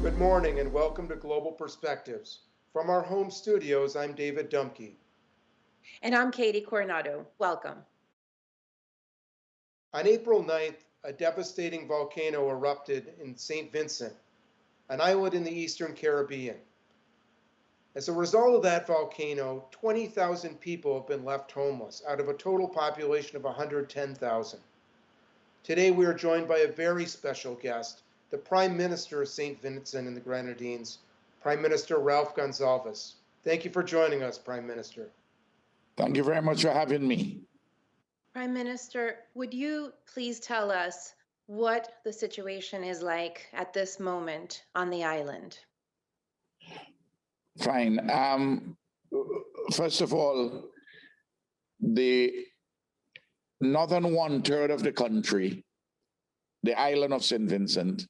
Good morning and welcome to Global Perspectives. From our home studios, I'm David Dumke. And I'm Katie Coronado. Welcome. On April 9th, a devastating volcano erupted in St. Vincent, an island in the Eastern Caribbean. As a result of that volcano, 20,000 people have been left homeless out of a total population of 110,000. Today we are joined by a very special guest, the Prime Minister of St. Vincent and the Grenadines, Prime Minister Ralph Gonsalves. Thank you for joining us, Prime Minister. Thank you very much for having me. Prime Minister, would you please tell us what the situation is like at this moment on the island? Fine. First of all, the northern one-third of the country, the island of St. Vincent,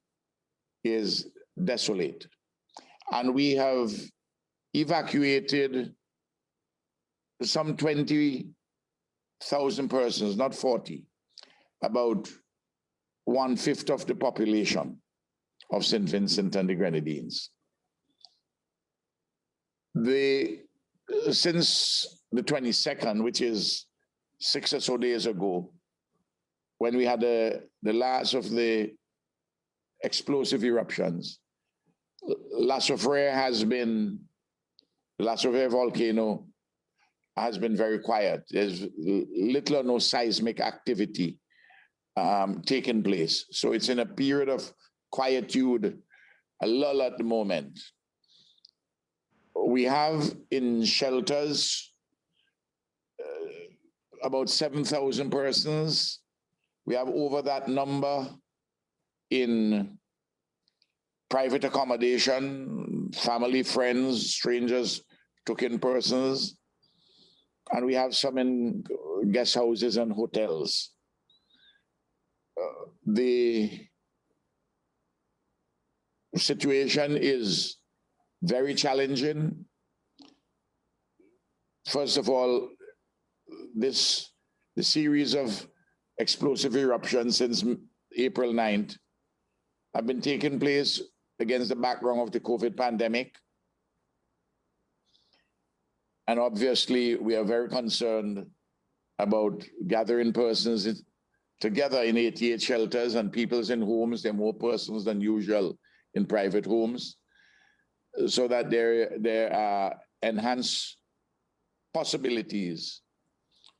is desolate. And we have evacuated some 20,000 persons, not 40, about 1/5 of the population of St. Vincent and the Grenadines. Since the 22nd, which is 6 or so days ago, when we had the last of the explosive eruptions, La Soufrière volcano has been very quiet. There's little or no seismic activity taking place. So it's in a period of quietude, a lull at the moment. We have in shelters about 7,000 persons. We have over that number in private accommodation, family, friends, strangers, took-in persons, and we have some in guest houses and hotels. The situation is very challenging. First of all, the series of explosive eruptions since April 9th have been taking place against the background of the COVID pandemic. And obviously, we are very concerned about gathering persons together in 88 shelters and people's in homes. There are more persons than usual in private homes, so that there are enhanced possibilities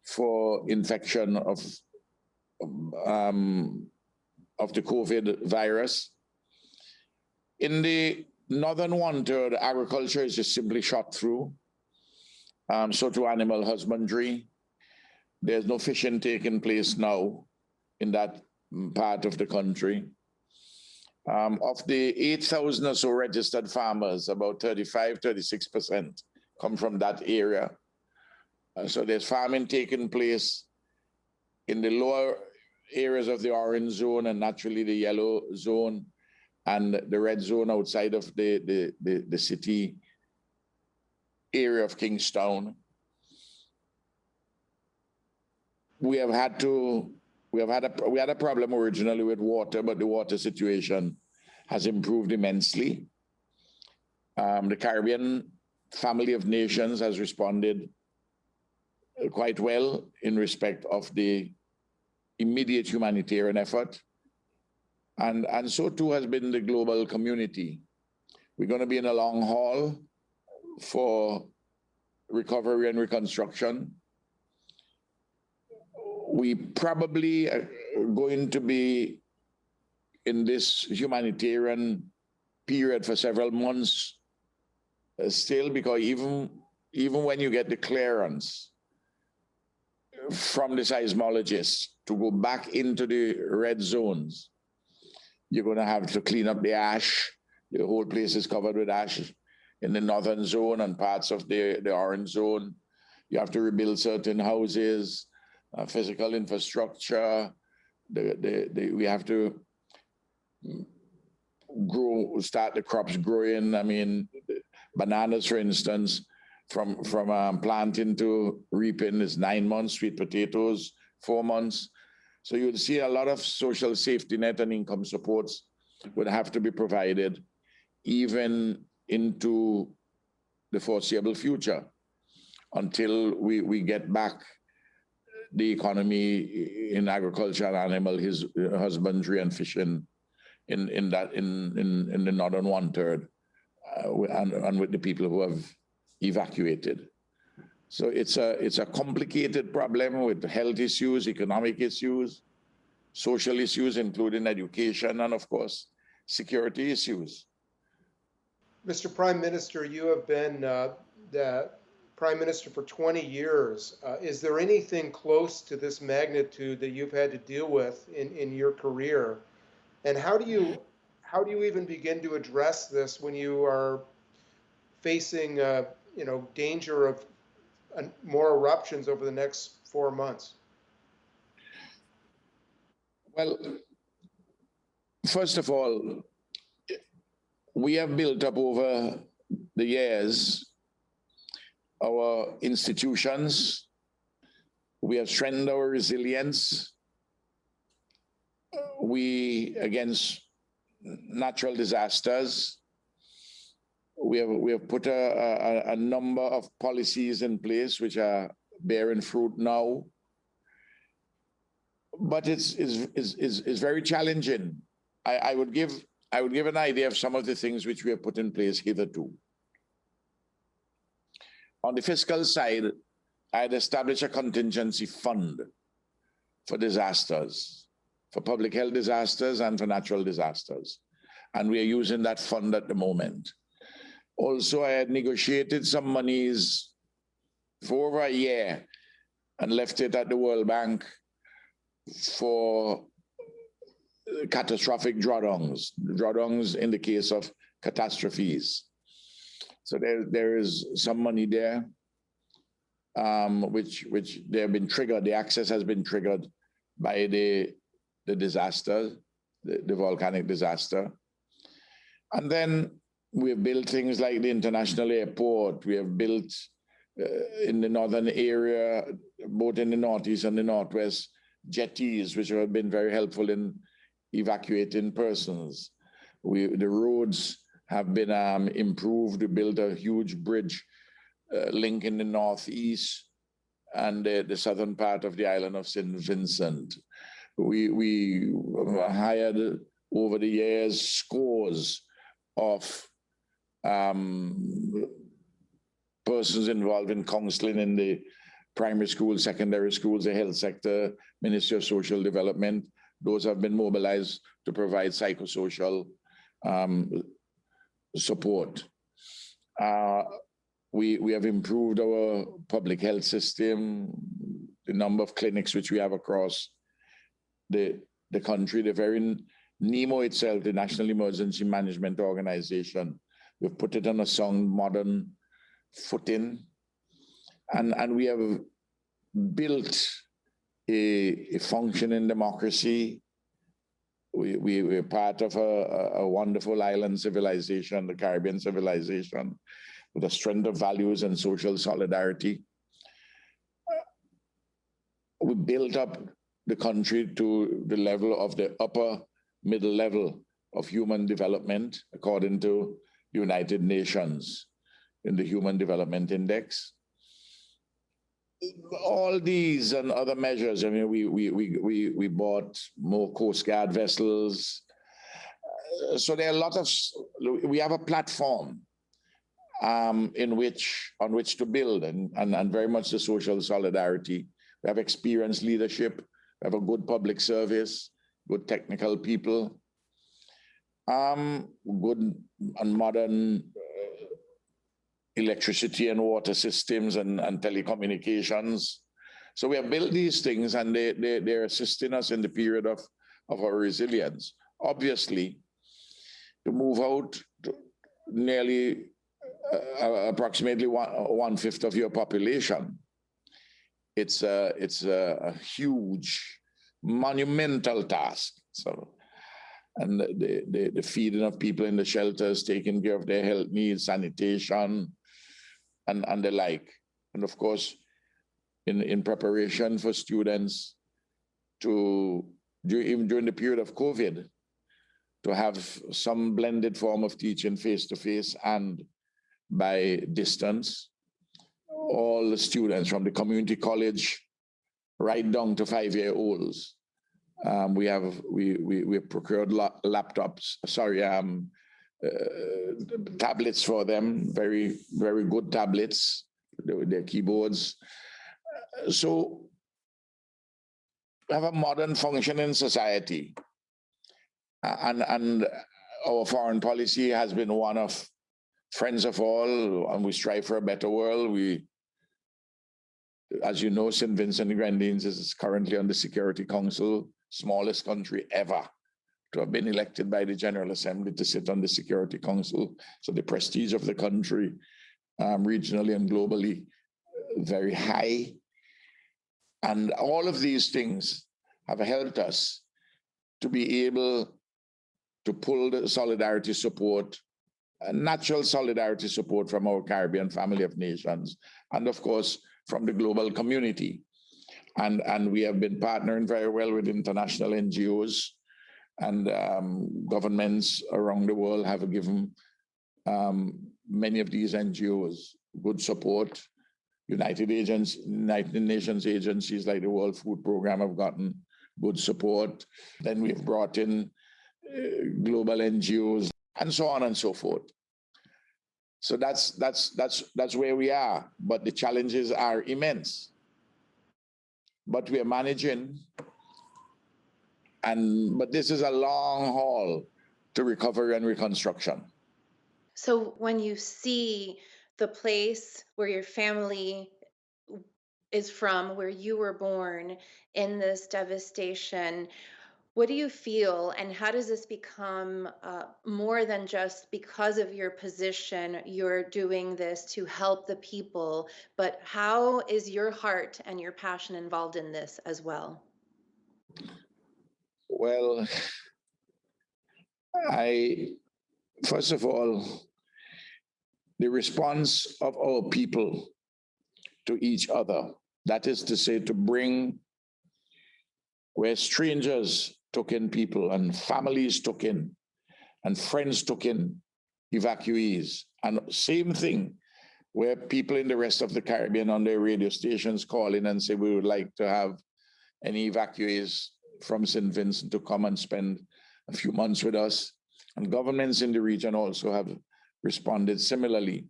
for infection of the COVID virus. In the northern one-third, agriculture is just simply shot through. So to animal husbandry. There's no fishing taking place now in that part of the country. Of the 8,000 or so registered farmers, about 36% come from that area. So there's farming taking place in the lower areas of the orange zone and naturally the yellow zone and the red zone outside of the city area of Kingstown. We had a problem originally with water, but the water situation has improved immensely. The Caribbean family of nations has responded quite well in respect of the immediate humanitarian effort. And so too has been the global community. We're going to be in a long haul for recovery and reconstruction. We probably are going to be in this humanitarian period for several months still, because even when you get the clearance from the seismologists to go back into the red zones, you're going to have to clean up the ash. The whole place is covered with ash in the northern zone and parts of the orange zone. You have to rebuild certain houses, physical infrastructure. We have to start the crops growing. I mean, bananas, for instance, from planting to reaping is 9 months, sweet potatoes, 4 months. So you'll see a lot of social safety net and income supports would have to be provided, even into the foreseeable future until we get back the economy in agriculture and animal husbandry and fishing in the northern one-third and with the people who have evacuated. So it's a complicated problem with health issues, economic issues, social issues, including education, and of course, security issues. Mr. Prime Minister, you have been the Prime Minister for 20 years. Is there anything close to this magnitude that you've had to deal with in your career? And how do you even begin to address this when you are facing danger of more eruptions over the next 4 months? Well, first of all, we have built up over the years our institutions. We have strengthened our resilience. Against natural disasters, we have put a number of policies in place which are bearing fruit now. But it's very challenging. I would give an idea of some of the things which we have put in place hitherto. On the fiscal side, I had established a contingency fund for disasters, for public health disasters and for natural disasters. And we are using that fund at the moment. Also, I had negotiated some monies for over a year and left it at the World Bank for catastrophic drawdowns in the case of catastrophes. So there is some money there, which they have been triggered. The access has been triggered by the disaster, the volcanic disaster. And then we have built things like the international airport. We have built in the northern area, both in the northeast and the northwest, jetties, which have been very helpful in evacuating persons. The roads have been improved. We built a huge bridge linking the northeast and the southern part of the island of St. Vincent. We hired over the years scores of persons involved in counseling in the primary schools, secondary schools, the health sector, Ministry of Social Development. Those have been mobilized to provide psychosocial support. We have improved our public health system, the number of clinics which we have across the country. The very NEMO itself, the National Emergency Management Organization, we've put it on a sound, modern footing. And we have built a functioning democracy. We're part of a wonderful island civilization, the Caribbean civilization, with a strength of values and social solidarity. We built up the country to the level of the upper middle level of human development, according to the United Nations in the Human Development Index. All these and other measures, I mean, we bought more Coast Guard vessels. So there are a lot of, we have a platform on which to build and very much the social solidarity. We have experienced leadership, we have a good public service, good technical people, good and modern electricity and water systems and telecommunications. So we have built these things and they're assisting us in the period of our resilience. Obviously, to move out to nearly approximately one-fifth of your population, it's a huge, monumental task. So, and the feeding of people in the shelters, taking care of their health needs, sanitation, and the like. And of course, in preparation for students even during the period of COVID, to have some blended form of teaching face-to-face and by distance. All the students from the community college right down to 5-year-olds. We have procured laptops, tablets for them, very, very good tablets, their keyboards. So we have a modern functioning society. And our foreign policy has been one of friends of all, and we strive for a better world. We, as you know, St. Vincent and Grenadines is currently on the Security Council, smallest country ever to have been elected by the General Assembly to sit on the Security Council. So the prestige of the country, regionally and globally, very high. And all of these things have helped us to be able to pull the solidarity support, natural solidarity support from our Caribbean family of nations, and of course, from the global community. And we have been partnering very well with international NGOs, and governments around the world have given many of these NGOs good support. United Nations agencies like the World Food Program have gotten good support. Then we've brought in global NGOs and so on and so forth. So that's where we are, but the challenges are immense. But we are managing, but this is a long haul to recovery and reconstruction. So when you see the place where your family is from, where you were born, in this devastation, what do you feel, and how does this become more than just because of your position, you're doing this to help the people, but how is your heart and your passion involved in this as well? Well, first of all, the response of our people to each other, that is to say, to bring where strangers took in people and families took in and friends took in evacuees, and same thing where people in the rest of the Caribbean on their radio stations call in and say, we would like to have any evacuees from St. Vincent to come and spend a few months with us. And governments in the region also have responded similarly.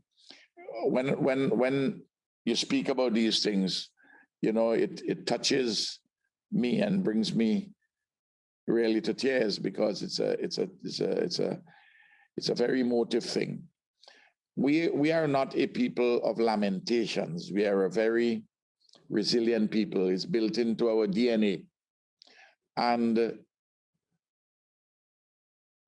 When you speak about these things, you know, it touches me and brings me really to tears, because it's a very emotive thing. We are not a people of lamentations. We are a very resilient people. It's built into our DNA. And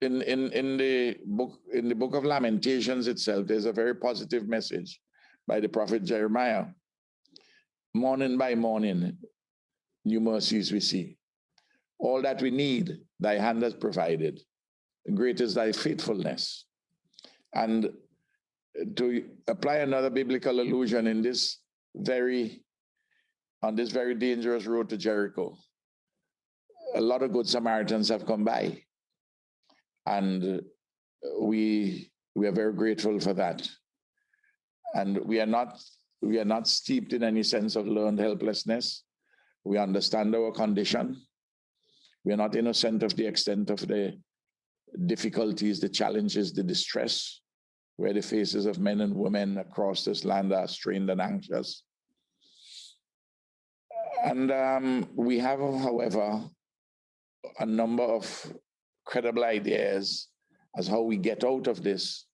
in the book of Lamentations itself, there's a very positive message by the prophet Jeremiah. Morning by morning, new mercies we see. All that we need, thy hand has provided. Great is thy faithfulness. And to apply another biblical allusion on this very dangerous road to Jericho, a lot of good Samaritans have come by. And we are very grateful for that. And we are not steeped in any sense of learned helplessness. We understand our condition. We are not innocent of the extent of the difficulties, the challenges, the distress, where the faces of men and women across this land are strained and anxious. And we have, however, a number of credible ideas as how we get out of this.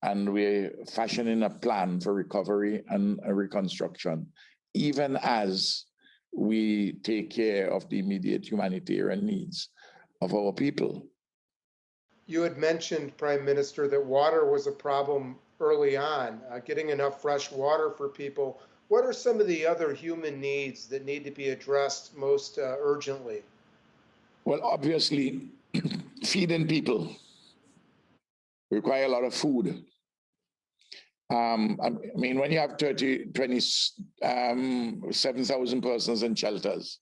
And we're fashioning a plan for recovery and reconstruction, even as we take care of the immediate humanitarian needs of our people. You had mentioned, Prime Minister, that water was a problem early on, getting enough fresh water for people. What are some of the other human needs that need to be addressed most urgently? Well, obviously, feeding people require a lot of food. I mean, when you have 27,000 persons in shelters,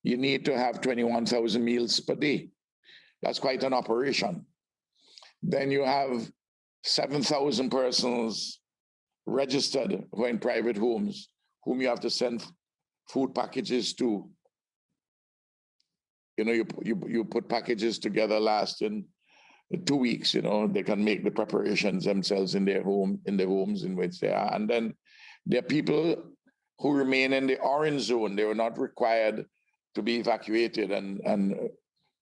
you need to have 21,000 meals per day. That's quite an operation. Then you have 7,000 persons registered who are in private homes, whom you have to send food packages to. You know, you put packages together lasting 2 weeks. You know, they can make the preparations themselves in their homes in which they are. And then there are people who remain in the orange zone. They were not required to be evacuated, and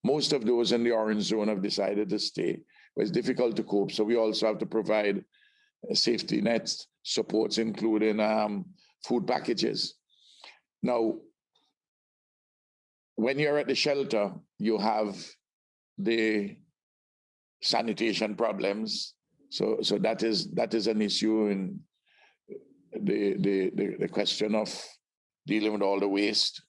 most of those in the orange zone have decided to stay. But it's difficult to cope, so we also have to provide safety nets, supports, including food packages. Now, when you're at the shelter, you have the sanitation problems. So that is an issue in the question of dealing with all the waste.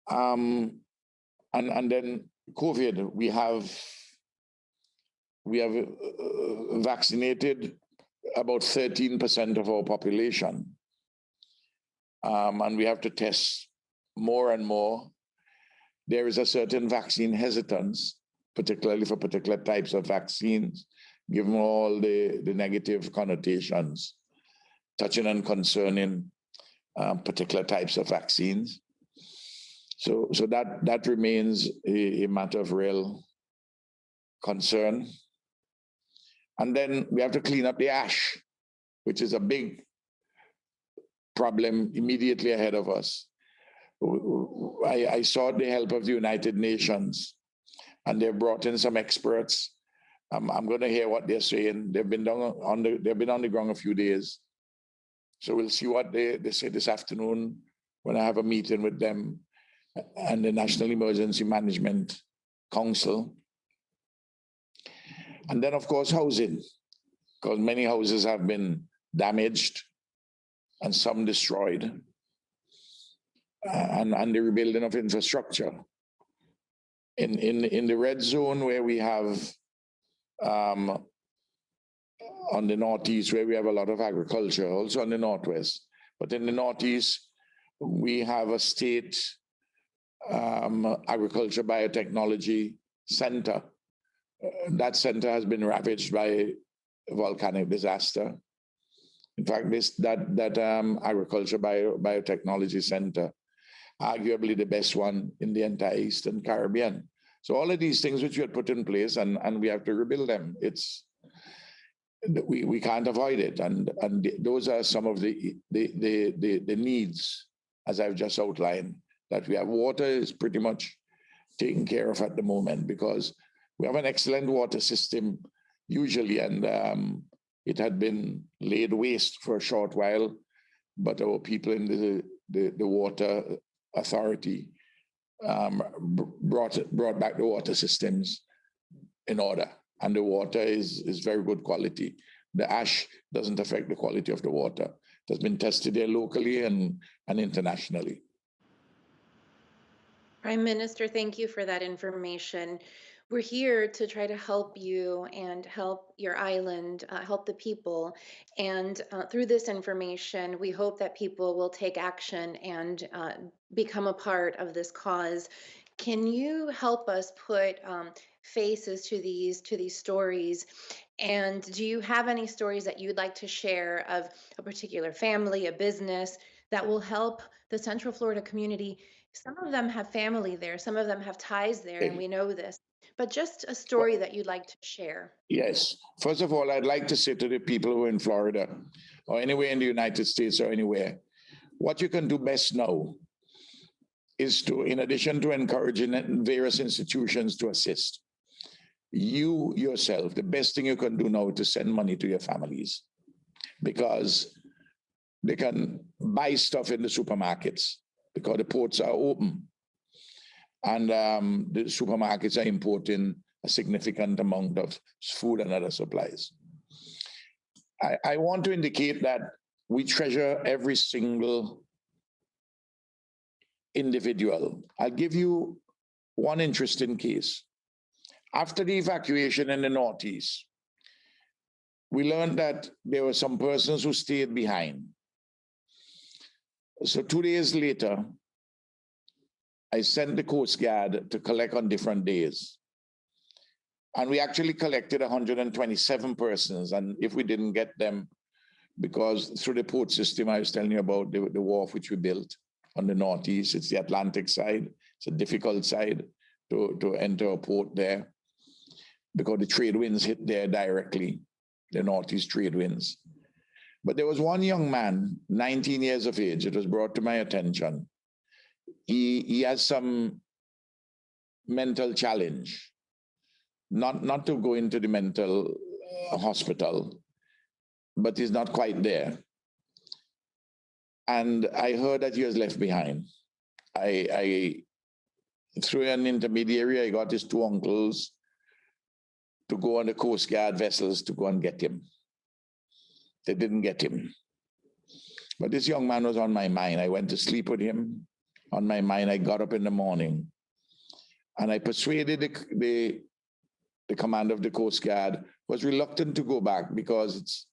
And then COVID, we have vaccinated about 13% of our population. And we have to test more and more. There is a certain vaccine hesitance, particularly for particular types of vaccines, given all the negative connotations touching and concerning particular types of vaccines. So that remains a matter of real concern. And then we have to clean up the ash, which is a big problem immediately ahead of us. I sought the help of the United Nations, and they brought in some experts. I'm going to hear what they're saying. They've been on the ground a few days, so we'll see what they say this afternoon when I have a meeting with them and the National Emergency Management Council. And then, of course, housing, because many houses have been damaged and some destroyed. And the rebuilding of infrastructure. In the red zone where we have on the northeast, where we have a lot of agriculture, also on the northwest, but in the northeast, we have a state agriculture biotechnology center. That center has been ravaged by a volcanic disaster. In fact, that agriculture biotechnology center, arguably the best one in the entire Eastern Caribbean. So all of these things which we had put in place, and we have to rebuild them. We can't avoid it, and those are some of the needs, as I've just outlined, that we have. Water is pretty much taken care of at the moment because we have an excellent water system usually, and it had been laid waste for a short while, but our people in the water authority brought back the water systems in order, and the water is very good quality. The ash doesn't affect the quality of the water. It has been tested there locally and internationally. Prime Minister, thank you for that information. We're here to try to help you and help your island, help the people. And through this information, we hope that people will take action and become a part of this cause. Can you help us put faces to these stories? And do you have any stories that you'd like to share of a particular family, a business that will help the Central Florida community? Some of them have family there, some of them have ties there, and we know this. But just a story that you'd like to share. Yes. First of all, I'd like to say to the people who are in Florida or anywhere in the United States or anywhere, what you can do best now is to, in addition to encouraging various institutions to assist, you yourself, the best thing you can do now is to send money to your families, because they can buy stuff in the supermarkets because the ports are open. And the supermarkets are importing a significant amount of food and other supplies. I want to indicate that we treasure every single individual. I'll give you one interesting case. After the evacuation in the Northeast, we learned that there were some persons who stayed behind. So 2 days later, I sent the Coast Guard to collect on different days. And we actually collected 127 persons. And if we didn't get them, because through the port system, I was telling you about the wharf which we built on the northeast, it's the Atlantic side. It's a difficult side to enter a port there because the trade winds hit there directly, the northeast trade winds. But there was one young man, 19 years of age, it was brought to my attention. He has some mental challenge, not to go into the mental hospital, but he's not quite there. And I heard that he was left behind. I through an intermediary, I got his two uncles to go on the Coast Guard vessels to go and get him. They didn't get him. But this young man was on my mind. I went to sleep with him on my mind. I got up in the morning and I persuaded the commander of the Coast Guard, was reluctant to go back because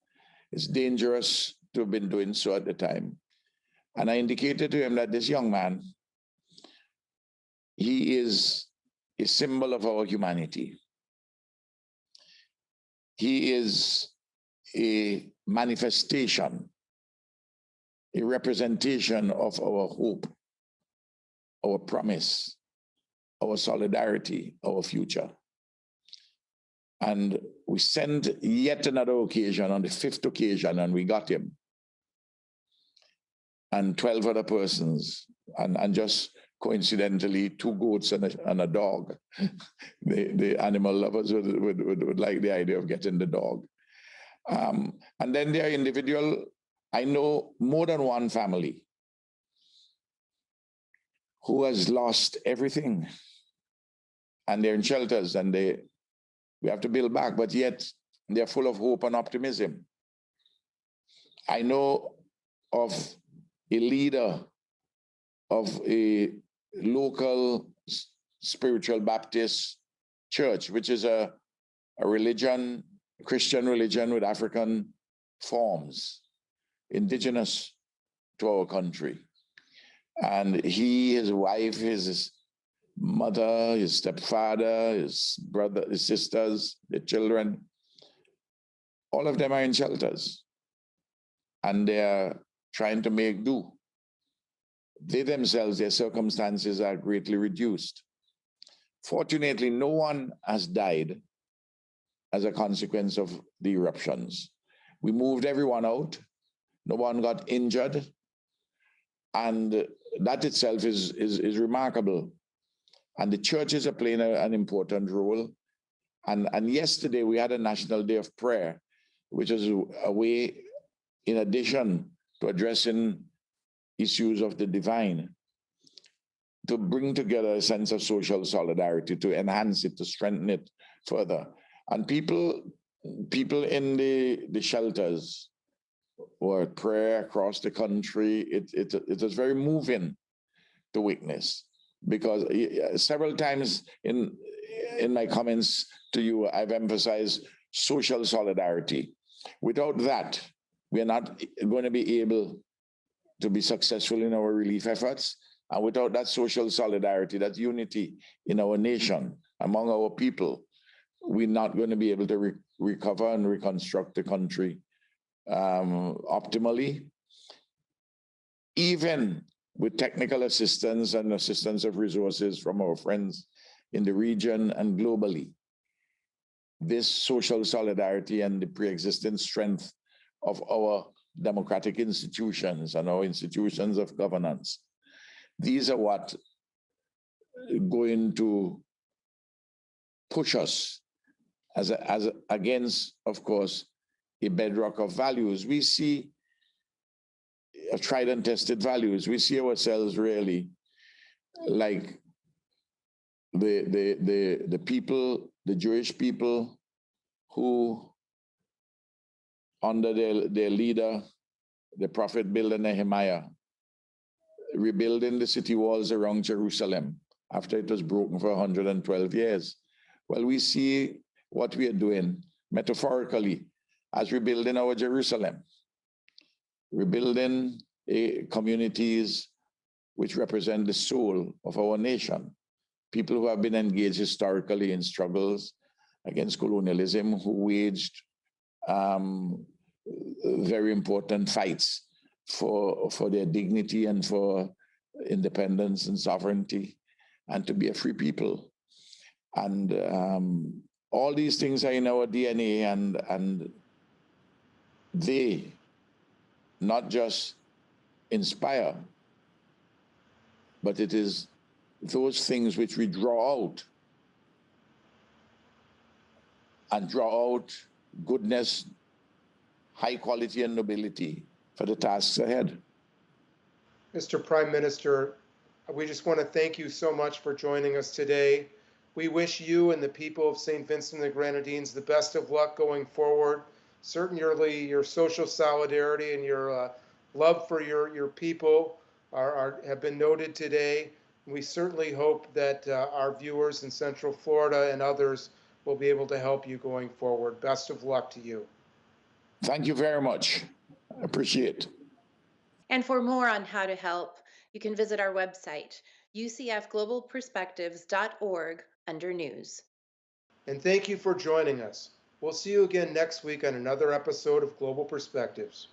it's dangerous to have been doing so at the time. And I indicated to him that this young man, he is a symbol of our humanity. He is a manifestation, a representation of our hope, our promise, our solidarity, our future. And we sent yet another occasion, on the 5th occasion, and we got him. And 12 other persons, and just coincidentally, 2 goats and a dog. The animal lovers would like the idea of getting the dog. And then there are individual, I know more than one family who has lost everything. And they're in shelters and we have to build back, but yet they're full of hope and optimism. I know of a leader of a local spiritual Baptist church, which is a religion, Christian religion with African forms, indigenous to our country. And he, his wife, his mother, his stepfather, his brother, his sisters, the children, all of them are in shelters. And they're trying to make do. They themselves, their circumstances are greatly reduced. Fortunately, no one has died as a consequence of the eruptions. We moved everyone out. No one got injured. And that itself is remarkable. And the churches are playing an important role. And yesterday we had a National Day of Prayer, which is a way, in addition to addressing issues of the divine, to bring together a sense of social solidarity, to enhance it, to strengthen it further. And people in the shelters or prayer across the country, it was very moving to witness, because several times in my comments to you, I've emphasized social solidarity. Without that, we are not going to be able to be successful in our relief efforts. And without that social solidarity, that unity in our nation, among our people, we're not going to be able to recover and reconstruct the country optimally. Even with technical assistance and assistance of resources from our friends in the region and globally, this social solidarity and the pre-existing strength of our democratic institutions and our institutions of governance, these are what going to push us as against, of course, a bedrock of values. We see tried and tested values. We see ourselves really like the people, the Jewish people who, under their leader, the prophet Builder Nehemiah, rebuilding the city walls around Jerusalem after it was broken for 112 years. Well, we see what we are doing metaphorically as rebuilding our Jerusalem, rebuilding communities which represent the soul of our nation. People who have been engaged historically in struggles against colonialism, who waged very important fights for their dignity and for independence and sovereignty, and to be a free people. And all these things are in our DNA, and they not just inspire, but it is those things which we draw out, and draw out goodness, high quality, and nobility for the tasks ahead. Mr. Prime Minister, we just want to thank you so much for joining us today. We wish you and the people of St. Vincent and the Grenadines the best of luck going forward. Certainly your social solidarity and your love for your people have been noted today. We certainly hope that our viewers in Central Florida and others will be able to help you going forward. Best of luck to you. Thank you very much. I appreciate it. And for more on how to help, you can visit our website, ucfglobalperspectives.org, under News. And thank you for joining us. We'll see you again next week on another episode of Global Perspectives.